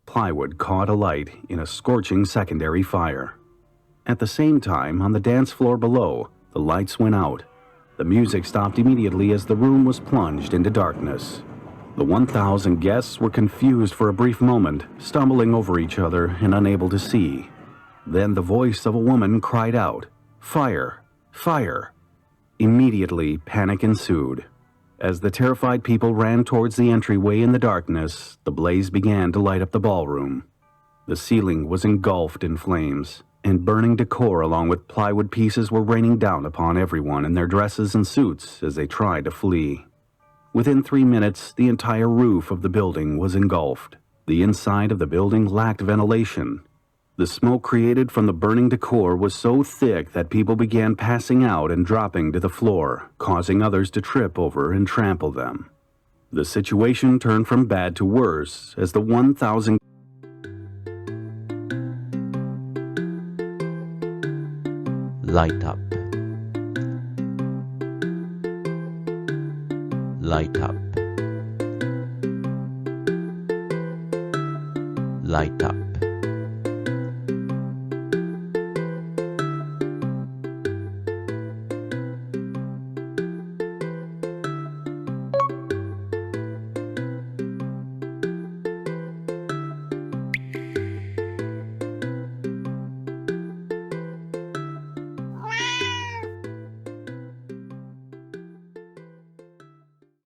plywood caught alight in a scorching secondary fire. At the same time, on the dance floor below, the lights went out. The music stopped immediately as the room was plunged into darkness. The 1,000 guests were confused for a brief moment, stumbling over each other and unable to see. Then the voice of a woman cried out, "Fire! Fire!" Immediately, panic ensued. As the terrified people ran towards the entryway in the darkness, the blaze began to light up the ballroom. The ceiling was engulfed in flames, and burning decor along with plywood pieces were raining down upon everyone in their dresses and suits as they tried to flee. Within 3 minutes, the entire roof of the building was engulfed. The inside of the building lacked ventilation. The smoke created from the burning decor was so thick that people began passing out and dropping to the floor, causing others to trip over and trample them. The situation turned from bad to worse as the 1,000 light up, light up, light up.